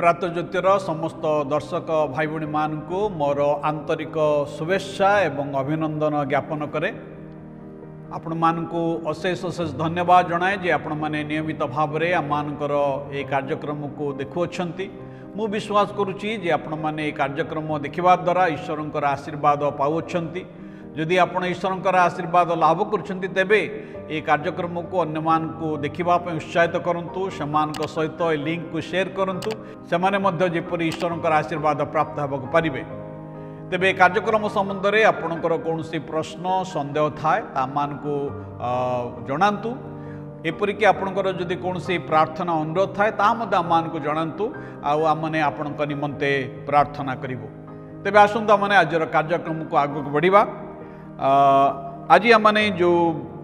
प्रात ज्योतिर समस्त दर्शक भाई भणी मानू मोर आंतरिक शुभेच्छा एवं अभिनंदन ज्ञापन करे। आपण मानू अशेष अशेष धन्यवाद जनाए जे आपण माने नियमित भाव में आम मानकर ये कार्यक्रम को देखुअछंती। मु विश्वास करुच्ची जे आपण माने कार्यक्रम देखिबा द्वारा ईश्वरंकर आशीर्वाद पाउछंती। जदि आपण ईश्वरंकर आशीर्वाद लाभ करुछंती तेबे ये कार्यक्रम को अन्य मान को देखिबा पे उत्साहित करंतु, समान सहित लिंक को शेयर करंतु, सेमाने मध्य जेपरि ईश्वरंकर आशीर्वाद प्राप्त हेबाक पारिबे। तेबे कार्यक्रम संबंध में आपणकर कौनसी प्रश्न संदेह थाए ता मान को जनातु। एपरिक आपणकर जदि कौनसी प्रार्थना अनुरोध थाए ता मध्य आम मान को जनातु। आमने आपणक निमंते प्रार्थना करिवो। तेबे आसंतु आमने आज कार्यक्रम को आगक बढ़िबा। आज आमने जो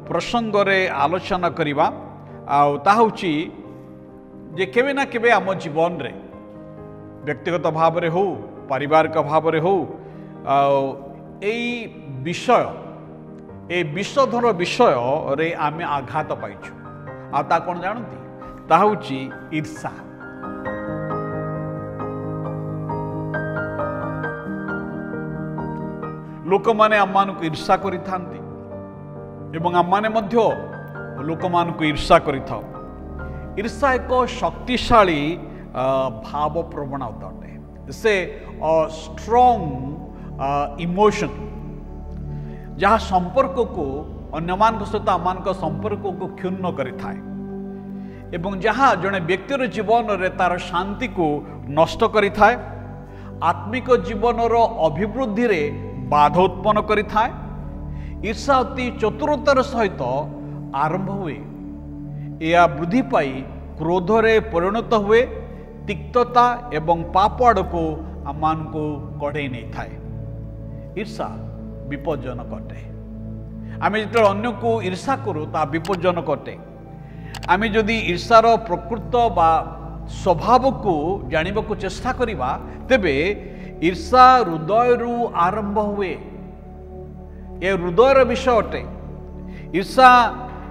प्रसंग रे आलोचना करिबा ता होची जे केबे ना केबे आम जीवन रे व्यक्तिगत भाव रे हो, पारिवारिक भाव रे हो, विषय ए विषधर विषय रे आमे आघात पाइछु। ता कौन जानती ता होची ईर्षा। लोक माने आम मान को ईर्षा करि थांती एवं आम माने मध्य लोक मान को ईर्षा करि थाओ। ईर्षा एक शक्तिशाली भाव प्रवण अटे। से स्ट्रॉन्ग इमोशन जहाँ संपर्क को अन्य मान सहित आम संपर्क को क्षुण्ण करि थाए एवं जहाँ जड़े व्यक्तिर जीवन रे तार शांति को नष्ट करि थाए, आत्मिक जीवन अभिवृद्धि रे बाधा उत्पन्न करि थाए। ईर्षा अति चतुरतार सहित आरंभ हुए, या वृद्धि पाई क्रोध रे परिणत हुए, तिक्तता एवं पाप आड़ को आम को कढ़े नहीं थाए। ईर्षा विपज्जनक अटे। आम जो अन्य को ईर्षा करूँ ता विपज्जनक अटे। आम जदि ईर्षार प्रकृत बा स्वभाव को जानवा को चेष्टा करिबा तेबे ईर्षा हृदय आरंभ हुए। ये हृदयर विषय अटे। ईर्षा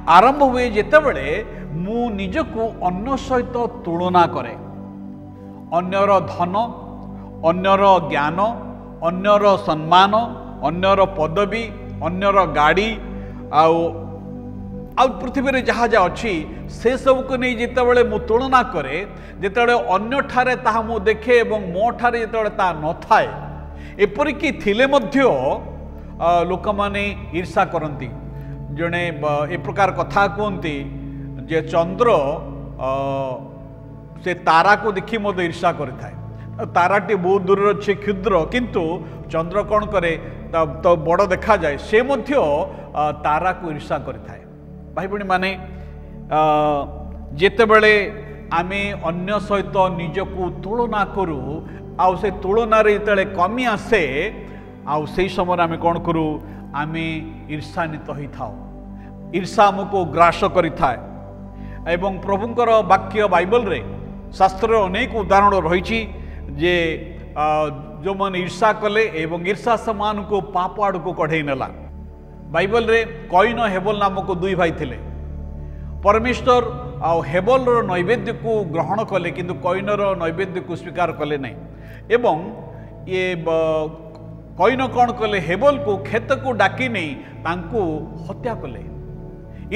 आरंभ हुए जेतेबेले मु निजको अन्य सहित तुलना करे। अन्यर धन, अन्यर ज्ञान, अन्यर सम्मान, अन्यर पदवी, अन्यर गाड़ी आ पृथ्वी रे जहाँ जहाँ अच्छी से सब को नहीं जितेबाला मु तुलना करे, जितेबाला अन्य ठारे ताहा मु देखे एवं मो ठारे जितेबाला ताहा न थाए, एपरिक थिले मध्य लोक माने ईर्षा करती। जड़े ए प्रकार कथा कहती जे चंद्र से तारा को देखी मत ईर्षा करें। ताराटी बहुत दूर अच्छे क्षुद्र किंतु चंद्र कौन करे तो बड़ देखा जाए, से मध्य तारा को ईर्षा करें। भाई भणी माने जेतेबेले आमे अन्य सहित निजको तुलना करू आउ से तुलना रे जेतेबेले कमी आसे आउ से समय आमे कौन करू आमे ईर्षान्वित होई थाओ। ईर्षा हमको ग्रास करि थाए एवं प्रभुंकर वाक्य बाइबल रे शास्त्र अनेक उदाहरण रही जे जो मन ईर्षा कले एवं ईर्षा समान को पाप आड़ को कढ़े नेला। बाइबल रे कईन हेबल नामक दुई भाई थिले। परमेश्वर आ हेबल नैवेद्य को ग्रहण कले किंतु कईनर नैवेद्य को स्वीकार कले नहीं। एवं ये कईन कौन कले हेबल को खेत को डाकी नहीं तांको हत्या कले।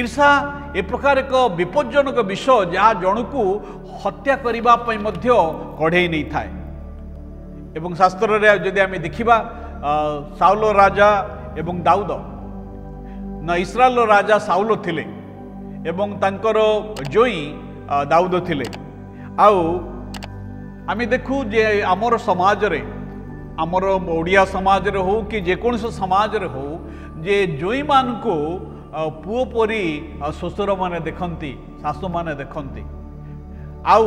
ईर्षा ए प्रकार एक विपज्जनक विषय जहाँ जन को हत्या करिबा पई मध्य कढ़े नहीं थाए। एवं शास्त्र रे जदि आमे देखिबा साउल राजा एवं दाऊद न इस्राएल राजा साउल थिले एवं तांकर जोई दाऊद थिले। आउ आमे देखू जे आमर समाज रे, आमर ओडिया समाज रे हो कि जेकोसी समाज रे हो, जे जोई मान को पुओ परी श्वशुर माने देखती, शाशु माने देखती। आउ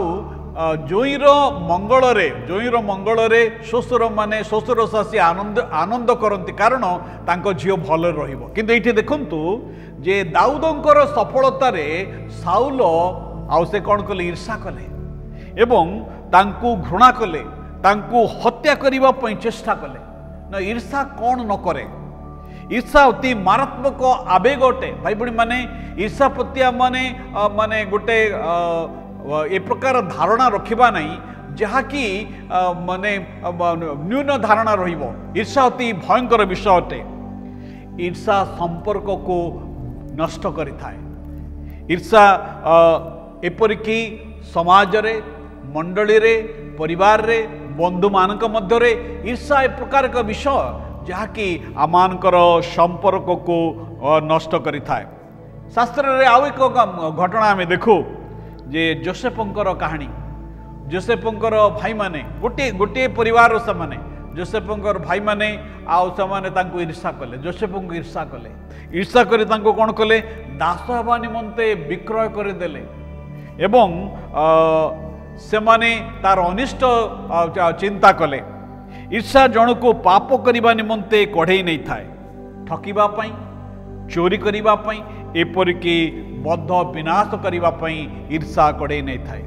जोईर मंगल रे श्वशुर माने श्वशुर शाशी आनंद करती कारण तांको झियो भल रहिबो। किंतु एठी देखंतु जे दाऊदंकर सफलता रे साउल आउ से कौन कले ईर्षा कले एवं तांको घृणा कले, तांको हत्या करिबा पई चेष्टा कले। न ईर्षा कौन न करे। ईर्षा अति मारात्मक आवेग अटे। भाई भणी माने ईर्षा प्रति माने गोटे ए प्रकार धारणा रखिबा नहीं जहाँकि माने न्यून धारणा रहिब। ईर्षा अति भयंकर विषय अटे। ईर्षा संपर्क को नष्ट करि थाए। ईर्षा एपरिकी समाज रे, मंडली रे, परिवार रे, बंधु मानक मध्य रे ईर्षा ए प्रकार का विषय जहाँकि आमानकर संपर्क को नष्ट करि थाए। शास्त्र रे आउ एक घटना आमे देखू जे जोसेफंकर कहानी। जोसेफंकर भाई माने गोटे गोटे परिवार से माने जोसेफंकर भाई माने आउ से तांको ईर्षा कले। जोसेफंको ईर्षा कले। ईर्षा करी तांको कोन कले दास हवा निमंते विक्रय कर देले एवं से माने तार अनिष्ट चिंता कले। ईर्षा जन को पाप करने निमंते कढ़ई नहीं थाए। ठकिबा पई, चोरी करिबा पई, एपरिकी बद्ध विनाश करिबा पई ईर्षा कढ़ई नहीं थाए।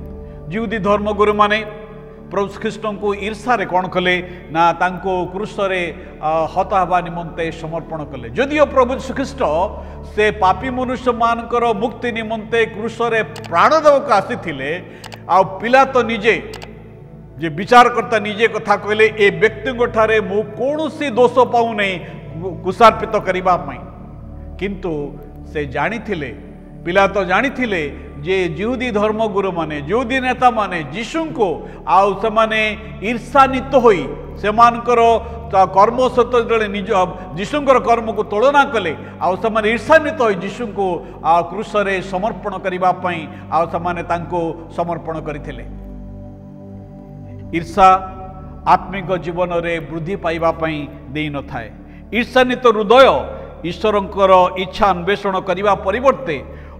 जिहुदी धर्मगुरु माने प्रभु ख्रीष्ट को ईर्षा रे कौन कले ना तांको क्रूस रे हत हवा निमंते समर्पण कले। जदिओ प्रभु ख्रीष्ट से पापी मनुष्य मानकर मुक्ति निमंते क्रूस रे प्राण देवक आसीथिले आ पिला तो निजे जे विचार करता निजे कथा कहले ए व्यक्ति ठारे मु कौनसी दोष पाऊ नहीं कुशार्पित करिबा पई। किंतु से जानिथिले, पिला तो जानिथिले जे जिहुदी धर्मगुरु माने, जिहुदी नेता माने यीशु को आउ से माने ईर्षान्वित होई सेमानकर कर्म सहित जड़े निज यीशुंकर कर्म को तुलना कले आउ से माने ईर्षान्वित होई यीशु को क्रूस रे समर्पण करिबा पई आउ से माने तांको समर्पण करिथिले। ईर्षा आत्मिक जीवन रे वृद्धि पाइबा पई देई न थाए। ईर्षान्वित हृदय ईश्वरंकर इच्छा अन्वेषण करिबा परिवर्ते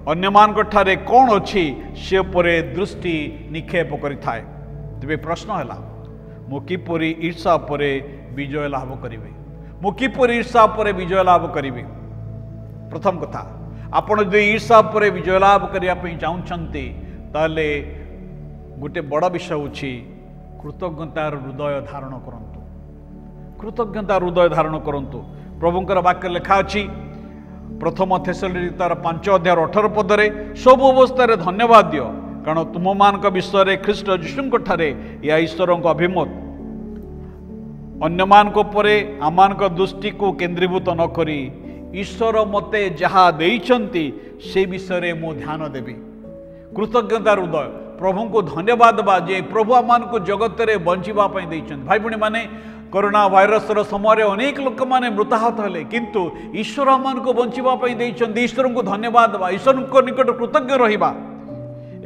अन्यमान ठारे कौन अच्छी से परे दृष्टि निक्षेप करि थाए। तेबे प्रश्न हैला मु किपरि ईर्षा परे विजय लाभ करिवे, मु किपरि ईर्षा परे विजय लाभ करिवे। प्रथम कथा आपण जे ईर्षा परे विजय लाभ करिया पई चाहुछंती ताले गोटे बड़ विषय होछि कृतज्ञतार हृदय धारण करंतु। कृतज्ञतार हृदय धारण करंतु। प्रभुंकर वाक्य लेखा अछि प्रथम थेसलोनिकेतर 5 अध्याय 18 पदरे सब अवस्था रे धन्यवाद दियो कारण तुम मान विषय रे ख्रीष्ट यीशु ठारे या ईश्वर अभिमत अन्य मान परे आमान दृष्टि को केंद्रीभूत न करी ईश्वर मते जहा देइछंती से विषय रे मो ध्यान देबी। कृतज्ञता हृदय प्रभु को धन्यवाद बा जे प्रभु आमान को जगत रे बंचिबा पई देइछन। भाई भणी माने कोरोना वायरस समय अनेक लोक माने मृताहत हेले किंतु ईश्वर आमान को बंचिबा पई देइछन। ईश्वर को धन्यवाद बा, ईश्वर को निकट कृतज्ञ रहिबा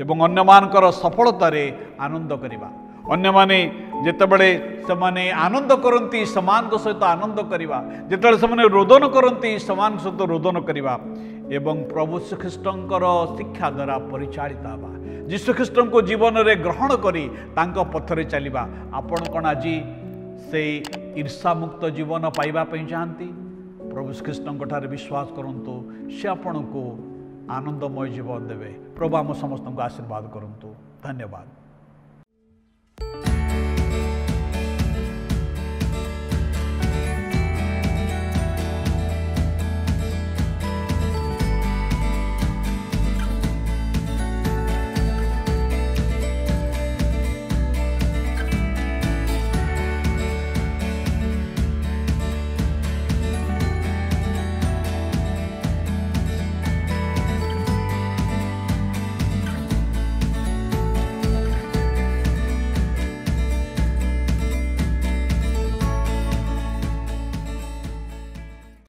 एवं अन्य मानकर सफलता रे आनंद करिबा। अन्य माने जेतेबेले समाने आनंद करंती समान सहित आनंद करिबा, जेतेबेले समाने रोदन करंती समान सहित रोदन करिबा एवं प्रभु श्रीकृष्णकर शिक्षा द्वारा परिचालित हवा यीशु ख्रीष्ट को जीवन रे ग्रहण करी तांको पथरे चलिबा। आपण कोन आजी से ईर्षा मुक्त जीवन पाइबा पई चाहंती प्रभु श्रीकृष्ण ठारे विश्वास करंतु से आपण को आनंदमय जीवन देवे। प्रभु आम समस्त को आशीर्वाद करंतु। धन्यवाद।